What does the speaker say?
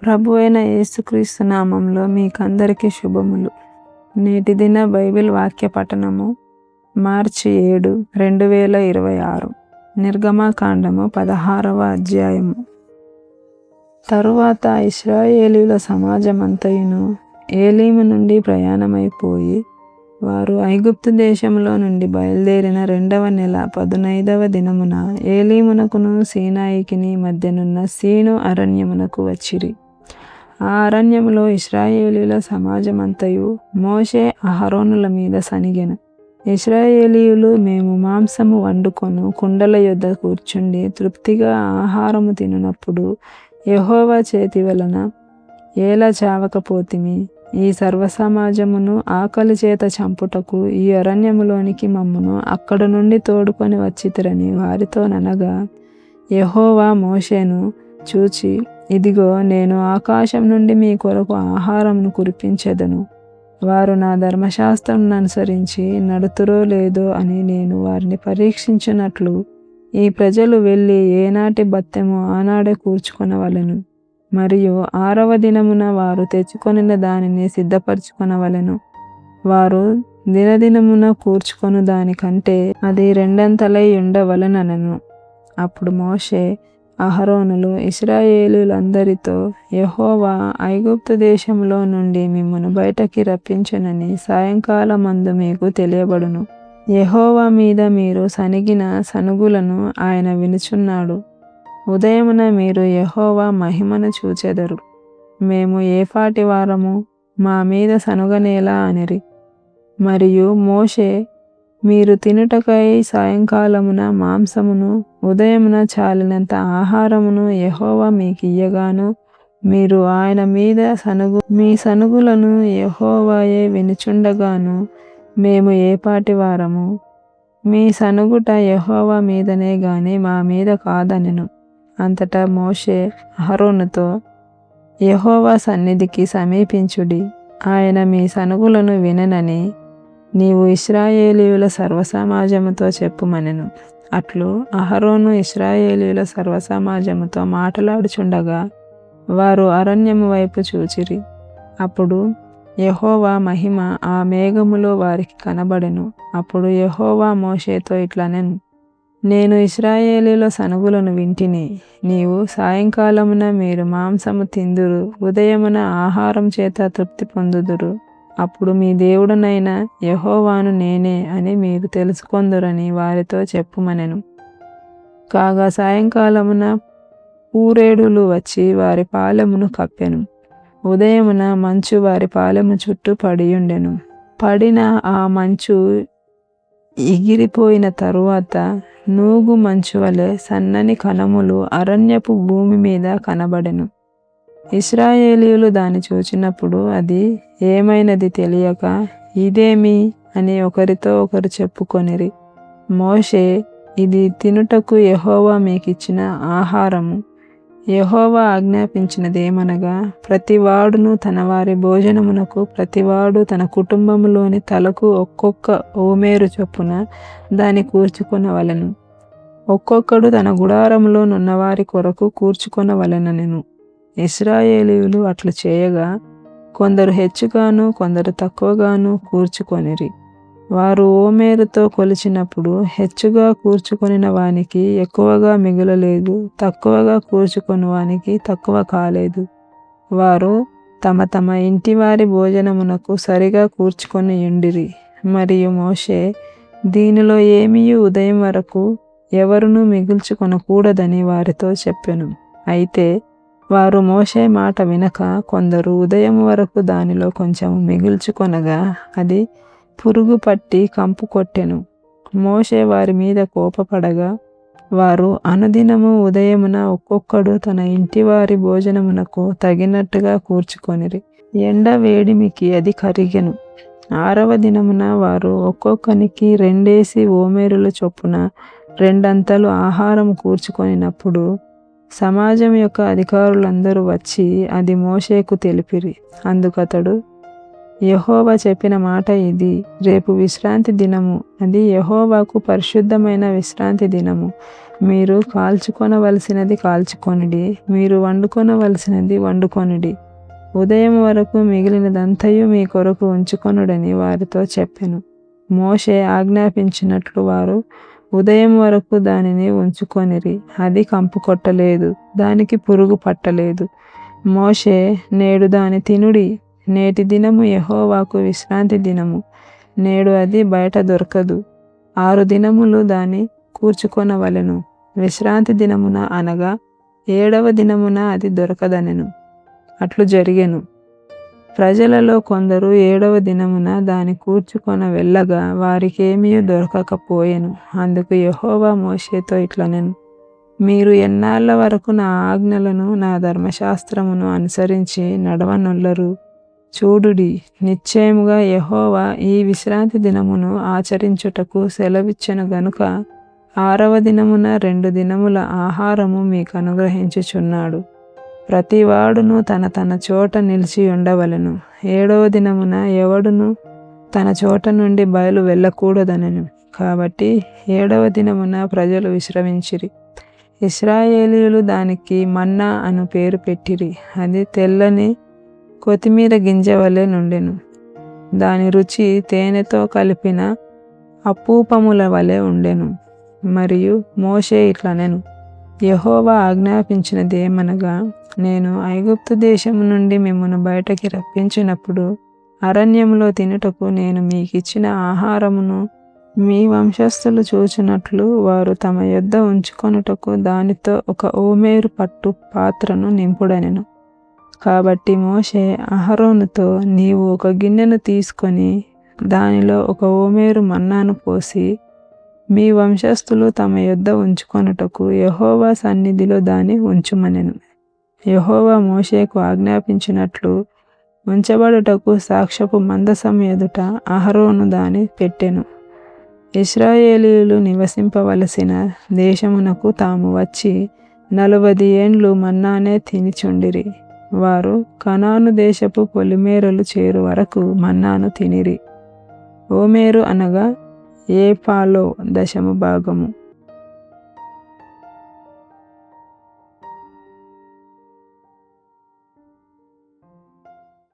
ప్రభువైన యేసుక్రీస్తు నామంలో మీకందరికీ శుభములు. నేటి దిన బైబిల్ వాక్య పఠనము మార్చి 7, 2026. నిర్గమకాండము 16వ అధ్యాయము. తరువాత ఇశ్రాయేలీయుల సమాజమంతయును ఏలీము నుండి ప్రయాణమైపోయి వారు ఐగుప్తు దేశంలో నుండి బయలుదేరిన 2వ నెల 15వ దినమున ఏలీమునకును సీనాయికిని మధ్యనున్న సీను అరణ్యమునకు వచ్చిరి. ఆ అరణ్యములో ఇశ్రాయేలీయుల సమాజమంతయు మోషే అహరోనుల మీద సనిగెను. ఇశ్రాయేలీయులు, మేము మాంసము వండుకొను కుండల యొద్ద కూర్చుండి తృప్తిగా ఆహారము తినునప్పుడు యెహోవా చేతి వలన ఏలా చావకపోతిమి? ఈ సర్వసమాజమును ఆకలి చేత చంపుటకు ఈ అరణ్యములోనికి మమ్మును అక్కడ నుండి తోడుకొని వచ్చితిరని వారితో ననగా, యెహోవా మోషేను చూచి, ఇదిగో, నేను ఆకాశం నుండి మీ కొరకు ఆహారమును కురిపించెదను. వారు నా ధర్మశాస్త్రమును అనుసరించి నడుతురో లేదో అని నేను వారిని పరీక్షించున్నట్లు ఈ ప్రజలు వెళ్ళి ఏనాటి బత్తెమో ఆనాడే కూర్చుకొనవలెను. మరియు 6వ దినమున వారు తెచ్చుకొనిన దానిని సిద్ధపరచుకొనవలెను. వారు దినదినమున కూర్చుకొను దానికంటే అది 2 ఉండవలెననెను. అప్పుడు మోషే అహరోనులు ఇశ్రాయేలీయులందరితో, యెహోవా ఐగుప్తు దేశంలో నుండి మిమ్మును బయటకి రప్పించెనని సాయంకాలమందు మీకు తెలియబడును. యెహోవా మీద మీరు సనిగిన సనుగులను ఆయన వినుచున్నాడు. ఉదయమున మీరు యెహోవా మహిమను చూచెదరు. మేము ఏపాటి వారము, మా మీద సనుగనేలా అనిరి. మరియు మోషే, మీరు తినుటకై సాయంకాలమున మాంసమును ఉదయమున చాలినంత ఆహారమును యెహోవా మీకియ్యగాను మీరు ఆయన మీద మీ సనుగులను యెహోవాయే వినుచుండగాను మేము ఏపాటి వారము? మీ సనుగుట యెహోవా మీదనే గాని మా మీద కాదనెను. అంతటా మోషే అహరోనుతో, యెహోవా సన్నిధికి సమీపించుడి, ఆయన మీ సనుగులను వినెనని నీవు ఇశ్రాయేలీయుల సర్వసమాజముతో చెప్పుమనెను. అట్లు అహరోను ఇశ్రాయేలీయుల సర్వసమాజముతో మాట్లాడుచుండగా వారు అరణ్యము వైపు చూచిరి. అప్పుడు యెహోవా మహిమ ఆ మేఘములో వారికి కనబడెను. అప్పుడు యెహోవా మోషేతో ఇట్లనెను, నేను ఇశ్రాయేలీయుల సనుగులను వింటిని. నీవు సాయంకాలమున మీరు మాంసము తిందురు, ఉదయమున ఆహారం చేత తృప్తి పొందుదురు. అప్పుడు మీ దేవుడనైన యెహోవాను నేనే అని మీరు తెలుసుకొందురని వారితో చెప్పుమనెను. కాగా సాయంకాలమున పూరేడులు వచ్చి వారి పాలెమును కప్పెను. ఉదయమున మంచు వారి పాలెము చుట్టూ పడియుండెను. పడిన ఆ మంచు ఎగిరిపోయిన తరువాత నూగు మంచు వలె సన్నని కణములు అరణ్యపు భూమి మీద కనబడెను. ఇశ్రాయేలీయులు దాన్ని చూచినప్పుడు అది ఏమైనది తెలియక, ఇదేమి అని ఒకరితో ఒకరు చెప్పుకొనిరి. మోషే, ఇది తినుటకు యెహోవా మీకిచ్చిన ఆహారము. యెహోవా ఆజ్ఞాపించినదేమనగా, ప్రతివాడును తన వారి భోజనమునకు ప్రతివాడు తన కుటుంబములోని తలకు ఒక్కొక్క ఓమేరు చొప్పున దాన్ని కూర్చుకొనవలెను. ఒక్కొక్కడు తన గుడారములో నున్నవారి కొరకు కూర్చుకొనవలెననెను. ఇశ్రాయేలీయులు అట్లు చేయగా కొందరు హెచ్చుగాను కొందరు తక్కువగాను కూర్చుకొనిరి. వారు ఓమేరుతో కొలిచినప్పుడు హెచ్చుగా కూర్చుకొనిన వానికి ఎక్కువగా మిగులలేదు, తక్కువగా కూర్చుకొని వానికి తక్కువ కాలేదు. వారు తమ తమ ఇంటివారి భోజనమునకు సరిగా కూర్చుకొని యుండిరి. మరియు మోషే, దీనిలో ఏమీయు ఉదయం వరకు ఎవరునూ మిగుల్చుకొనకూడదని వారితో చెప్పెను. అయితే వారు మోషే మాట వినక కొందరు ఉదయం వరకు దానిలో కొంచెం మిగుల్చుకొనగా అది పురుగు పట్టి కంపు కొట్టెను. మోషే వారి మీద కోపపడగా వారు అనుదినము ఉదయమున ఒక్కొక్కడు తన ఇంటివారి భోజనమునకు తగినట్టుగా కూర్చుకొనిరి. ఎండ వేడిమికి అది కరిగెను. 6వ దినమున వారు ఒక్కొక్కనికి 2 ఓమేరుల చొప్పున 2 ఆహారం కూర్చుకొనినప్పుడు సమాజం యొక్క అధికారులందరూ వచ్చి అది మోషేకు తెలిపిరి. అందుకతడు, యెహోవా చెప్పిన మాట ఇది, రేపు విశ్రాంతి దినము, అది యెహోవాకు పరిశుద్ధమైన విశ్రాంతి దినము. మీరు కాల్చుకొనవలసినది కాల్చుకొనుడి, మీరు వండుకొనవలసినది వండుకొనుడి. ఉదయం వరకు మిగిలినదంతయు మీ కొరకు ఉంచుకొనుడని వారితో చెప్పెను. మోషే ఆజ్ఞాపించినట్లు వారు ఉదయం వరకు దానిని ఉంచుకొనిరి. అది కంపు కొట్టలేదు, దానికి పురుగు పట్టలేదు. మోషే, నేడు దాని తినుడి, నేటి దినము యెహోవాకు విశ్రాంతి దినము, నేడు అది బయట దొరకదు. 6 దినములు దాన్ని కూర్చుకొనవలెను. విశ్రాంతి దినమున అనగా 7వ దినమున అది దొరకదనెను. అట్లు జరిగెను. ప్రజలలో కొందరు 7వ దినమున దాని కూర్చుకొన వెళ్ళగా వారికేమీ దొరకకపోయెను. అందుకు యెహోవా మోషేతో ఇట్లనెను, మీరు ఎన్నాళ్ళ వరకు నా ఆజ్ఞలను నా ధర్మశాస్త్రమును అనుసరించి నడవనొల్లరు? చూడుడి, నిశ్చయముగా యెహోవా ఈ విశ్రాంతి దినమును ఆచరించుటకు సెలవిచ్చెను గనుక 6వ దినమున 2 దినముల ఆహారము మీకు అనుగ్రహించుచున్నాడు. ప్రతివాడును తన తన చోట నిలిచి ఉండవలెను. 7వ దినమున ఎవడును తన చోట నుండి బయలు వెళ్ళకూడదనెను. కాబట్టి 7వ దినమున ప్రజలు విశ్రమించిరి. ఇశ్రాయేలీయులు దానికి మన్నా అను పేరు పెట్టిరి. అది తెల్లని కొత్తిమీర గింజ వలె నుండెను. దాని రుచి తేనెతో కలిపిన అపూపముల వలె ఉండెను. మరియు మోషే ఇట్లనెను, యెహోవా ఆజ్ఞాపించినదేమనగా, నేను ఐగుప్తు దేశము నుండి మిమ్మును బయటకి రప్పించినప్పుడు అరణ్యములో తినుటకు నేను మీకిచ్చిన ఆహారమును మీ వంశస్థులు చూచినట్లు వారు తమ యొద్ద ఉంచుకొనుటకు దానితో 1 ఓమేరు పట్టు పాత్రను నింపుడనెను. కాబట్టి మోషే అహరోనుతో, నీవు 1 గిన్నెను తీసుకొని దానిలో 1 ఓమేరు మన్నాను పోసి మీ వంశస్థులు తమ యొద్ద ఉంచుకొనుటకు యెహోవా సన్నిధిలో దాన్ని ఉంచుమనెను. యెహోవా మోషేకు ఆజ్ఞాపించినట్లు ఉంచబడుటకు సాక్ష్యపు మందసం ఎదుట అహరోను దాన్ని పెట్టెను. ఇశ్రాయేలీయులు నివసింపవలసిన దేశమునకు తాము వచ్చి 40 ఏండ్లు మన్నానే తినిచుండిరి. వారు కనాను దేశపు పొలిమేరలు చేరు వరకు మన్నాను తినిరి. ఓమేరు అనగా ఏఫాలో 10వ భాగము.